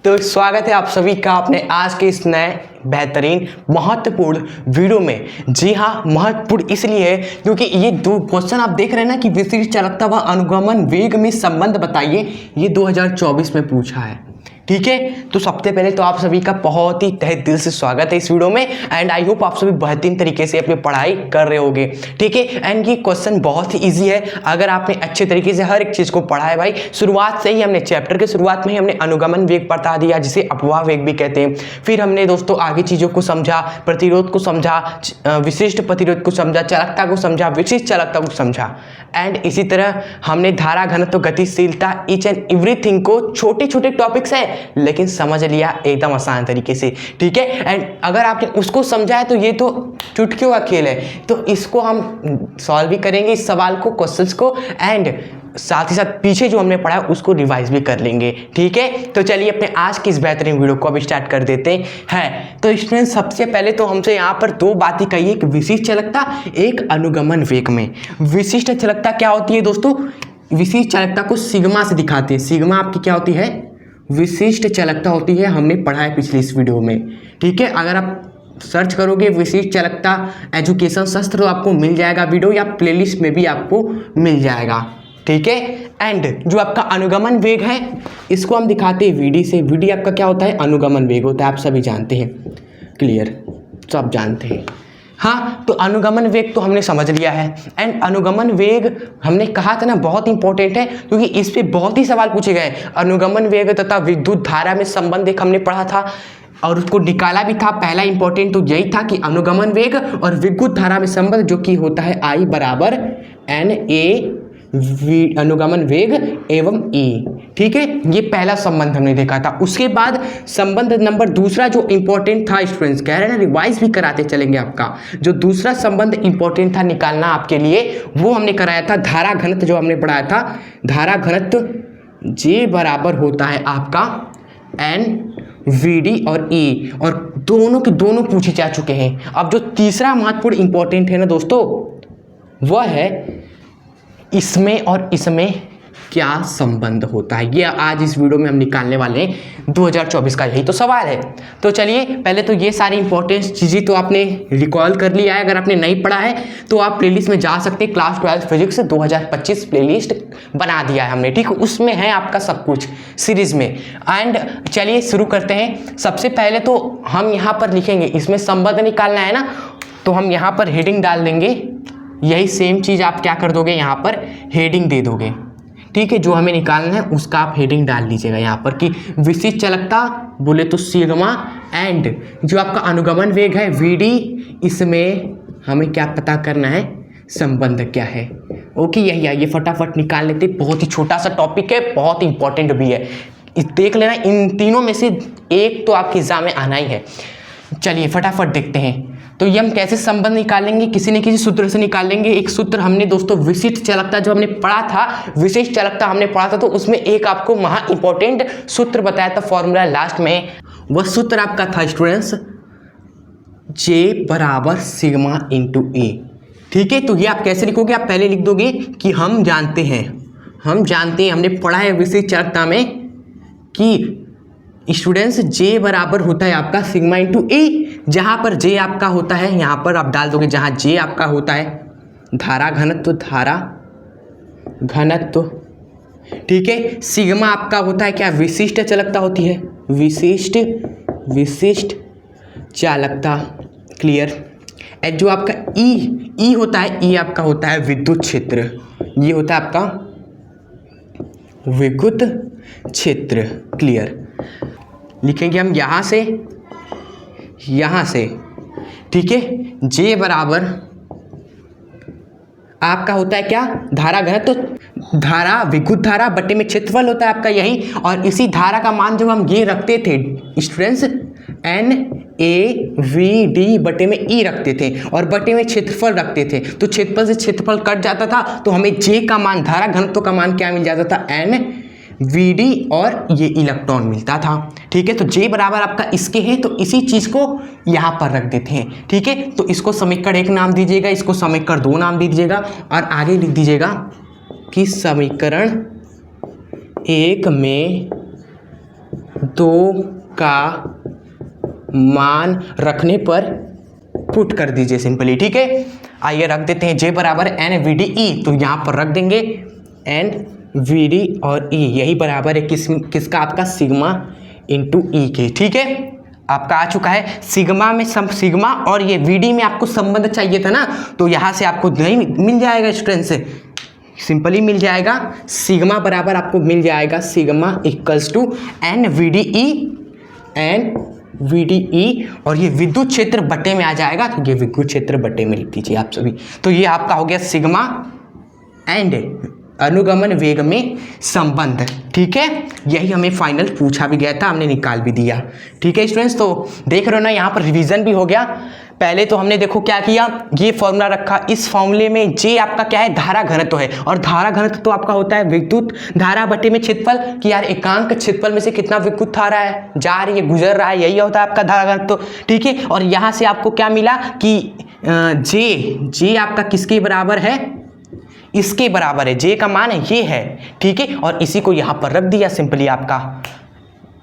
तो स्वागत है आप सभी का अपने आज के इस नए बेहतरीन महत्वपूर्ण वीडियो में। जी हाँ, महत्वपूर्ण इसलिए है क्योंकि ये दो क्वेश्चन आप देख रहे हैं ना कि विशिष्ट चालकता व अनुगमन वेग में संबंध बताइए, ये 2024 में पूछा है। ठीक है, तो सबसे पहले तो आप सभी का बहुत ही तहे दिल से स्वागत है इस वीडियो में एंड आई होप आप सभी बेहतरीन तरीके से अपनी पढ़ाई कर रहे होगे। ठीक है, एंड ये क्वेश्चन बहुत ही इजी है अगर आपने अच्छे तरीके से हर एक चीज़ को पढ़ा है। भाई शुरुआत से ही हमने चैप्टर के शुरुआत में ही हमने अनुगमन वेग बता दिया, जिसे अपवाह वेग भी कहते हैं। फिर हमने दोस्तों आगे चीज़ों को समझा, प्रतिरोध को समझा, विशिष्ट प्रतिरोध को समझा, चालकता को समझा, विशिष्ट चालकता को समझा। एंड इसी तरह हमने धारा घनत्व, गतिशीलता, ईच एंड एवरीथिंग को छोटे छोटे टॉपिक्स है लेकिन समझ लिया एकदम आसान तरीके से। ठीक है, एंड अगर आपने उसको समझा है तो ये तो चुटकियों का खेल है, तो इसको हम सॉल्व भी करेंगे इस सवाल को, क्वेश्चंस को, एंड साथ ही साथ पीछे जो हमने पढ़ा है उसको रिवाइज भी कर लेंगे। ठीक है, तो चलिए अपने आज की इस बेहतरीन वीडियो को अब स्टार्ट कर देते हैं। तो इसमें सबसे पहले तो हमसे यहाँ पर दो बातें कही, एक विशिष्ट चालकता, एक अनुगमन वेग में। विशिष्ट चालकता क्या होती है दोस्तों? विशिष्ट चालकता को सिग्मा से दिखाते हैं। सिग्मा आपकी क्या होती है? विशिष्ट चालकता होती है, हमने पढ़ा है पिछली इस वीडियो में। ठीक है, अगर आप सर्च करोगे विशिष्ट चालकता एजुकेशन शास्त्र तो आपको मिल जाएगा वीडियो, या प्लेलिस्ट में भी आपको मिल जाएगा। ठीक है, एंड जो आपका अनुगमन वेग है इसको हम दिखाते हैं वीडी से। वीडी आपका क्या होता है? अनुगमन वेग होता है, आप सभी जानते हैं। क्लियर, सब जानते हैं। हाँ, तो अनुगमन वेग तो हमने समझ लिया है। एंड अनुगमन वेग हमने कहा था ना बहुत इंपॉर्टेंट है क्योंकि इस पे बहुत ही सवाल पूछे गए। अनुगमन वेग तथा विद्युत धारा में संबंध एक हमने पढ़ा था और उसको निकाला भी था। पहला इंपॉर्टेंट तो यही था कि अनुगमन वेग और विद्युत धारा में संबंध जो कि होता है I बराबर NA अनुगमन वेग एवं E। ठीक है, ये पहला संबंध हमने देखा था। उसके बाद संबंध नंबर दूसरा जो इंपॉर्टेंट था, स्टूडेंट्स कह रहे हैं ना रिवाइज भी कराते चलेंगे आपका, जो दूसरा संबंध इंपॉर्टेंट था निकालना आपके लिए, वो हमने कराया था धारा घनत्व। जो हमने पढ़ाया था धारा घनत्व J बराबर होता है आपका NVD और E, और दोनों के दोनों पूछे जा चुके हैं। अब जो तीसरा महत्वपूर्ण इंपॉर्टेंट है ना दोस्तों, वह है इसमें और इसमें क्या संबंध होता है। ये आज इस वीडियो में हम निकालने वाले हैं। 2024 का यही तो सवाल है। तो चलिए पहले तो ये सारी इंपॉर्टेंट चीज़ें तो आपने रिकॉल कर लिया है। अगर आपने नहीं पढ़ा है तो आप प्लेलिस्ट में जा सकते हैं। क्लास 12 फिजिक्स 2025 प्लेलिस्ट बना दिया है हमने। ठीक है, उसमें है आपका सब कुछ सीरीज में। एंड चलिए शुरू करते हैं। सबसे पहले तो हम यहाँ पर लिखेंगे, इसमें संबंध निकालना है ना, तो हम यहाँ पर हेडिंग डाल देंगे। यही सेम चीज़ आप क्या कर दोगे, यहाँ पर हेडिंग दे दोगे। ठीक है, जो हमें निकालना है उसका आप हेडिंग डाल लीजिएगा यहाँ पर कि विशिष्ट चालकता बोले तो सिग्मा, एंड जो आपका अनुगमन वेग है VD, इसमें हमें क्या पता करना है, संबंध क्या है। ओके, यही आइए फटाफट निकाल लेते। बहुत ही छोटा सा टॉपिक है, बहुत इंपॉर्टेंट भी है। देख लेना, इन तीनों में से एक तो आपके एग्जाम में आना ही है। चलिए फटाफट देखते हैं। तो ये हम कैसे संबंध निकालेंगे, किसी न किसी सूत्र से निकालेंगे। एक सूत्र हमने दोस्तों विशिष्ट चालकता जो हमने पढ़ा था, विशिष्ट चालकता हमने पढ़ा था, तो उसमें एक आपको महा इंपॉर्टेंट सूत्र बताया था फॉर्मूला लास्ट में। वह सूत्र आपका था स्टूडेंट्स J बराबर सिग्मा इंटू E। ठीक है, तो ये आप कैसे लिखोगे? आप पहले लिख दोगे कि हम जानते हैं, हमने पढ़ा है विशिष्ट चालकता में कि स्टूडेंट्स J बराबर होता है आपका सिग्मा इंटू E। जहाँ पर J आपका होता है यहाँ पर आप डाल दोगे, जहाँ J आपका होता है धारा घनत्व, ठीक है। सिग्मा आपका होता है क्या? विशिष्ट चालकता होती है, विशिष्ट चालकता। क्लियर। एंड जो आपका E होता है, E आपका होता है विद्युत क्षेत्र। ये होता है आपका विद्युत क्षेत्र। क्लियर, लिखेंगे हम यहाँ से। ठीक है, J बराबर आपका होता है क्या? धारा घनत्व, तो धारा विद्युत धारा बटे में क्षेत्रफल होता है आपका यही। और इसी धारा का मान जब हम ये रखते थे स्टूडेंट्स NAVD बटे में E रखते थे और बटे में क्षेत्रफल रखते थे, तो क्षेत्रफल से क्षेत्रफल कट जाता था तो हमें J का मान, धारा घनत्व का मान क्या मिल जाता था? NVD, और ये इलेक्ट्रॉन मिलता था। ठीक है, तो J बराबर आपका इसके है, तो इसी चीज़ को यहाँ पर रख देते हैं। ठीक है, तो इसको समीकरण 1 नाम दीजिएगा, इसको समीकरण 2 नाम दीजिएगा, और आगे लिख दीजिएगा कि समीकरण 1 में 2 का मान रखने पर पुट कर दीजिए सिंपली, ठीक है। आइए रख देते हैं J बराबर NVDE, तो यहाँ पर रख देंगे NVD और E, यही बराबर है किसका, आपका सिग्मा इंटू ई के, ठीक है। आपका आ चुका है सिग्मा में सिग्मा और ये VD में आपको संबंध चाहिए था ना, तो यहाँ से आपको नहीं मिल जाएगा स्टूडेंट से, सिंपली मिल जाएगा सिग्मा बराबर आपको मिल जाएगा सिग्मा इक्वल्स टू NVDE और ये विद्युत क्षेत्र बटे में आ जाएगा, तो ये विद्युत क्षेत्र बटे में लिख दीजिए आप सभी। तो ये आपका हो गया सिग्मा एंड अनुगमन वेग में संबंध, ठीक है। यही हमें फाइनल पूछा भी गया था, हमने निकाल भी दिया, ठीक है स्टूडेंट्स। तो देख रहे हो ना, यहाँ पर रिवीजन भी हो गया। पहले तो हमने देखो क्या किया, ये फॉर्मूला रखा, इस फॉर्मूले में J आपका क्या है, धारा घनत्व है, और धारा घनत्व तो आपका होता है विद्युत धारा बटे में क्षेत्रफल, कि यार एकांक क्षेत्रफल में से कितना विद्युत धारा है जा रही है, गुजर रहा है, यही होता है आपका धारा घनत्व, ठीक है। और यहाँ से आपको क्या मिला कि J आपका किसके बराबर है, इसके बराबर है, J का मान है ये है, ठीक है। और इसी को यहाँ पर रख दिया सिंपली, आपका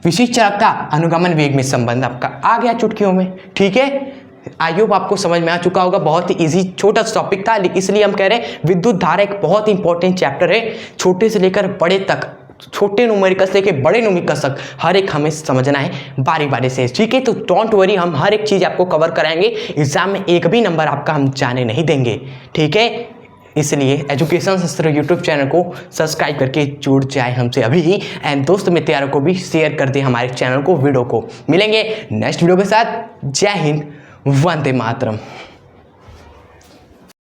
विशिष्ट चालकता अनुगमन वेग में संबंध आपका आ गया चुटकियों में, ठीक है। आई होप आपको समझ में आ चुका होगा, बहुत ही इजी छोटा सा टॉपिक था, इसलिए हम कह रहे हैं विद्युत धारा एक बहुत ही इंपॉर्टेंट चैप्टर है, छोटे से लेकर बड़े तक, छोटे न्यूमेरिकल से लेकर बड़े न्यूमेरिकल तक हर एक हमें समझना है बारी बारी से, ठीक है। तो डोंट वरी, हम हर एक चीज़ आपको कवर कराएंगे, एग्जाम में एक भी नंबर आपका हम जाने नहीं देंगे, ठीक है। इसलिए एजुकेशन शास्त्र यूट्यूब चैनल को सब्सक्राइब करके जुड़ जाए हमसे अभी ही, एंड दोस्त मित्रों को भी शेयर कर दें हमारे चैनल को, वीडियो को। मिलेंगे नेक्स्ट वीडियो के साथ। जय हिंद, वंदे मातरम।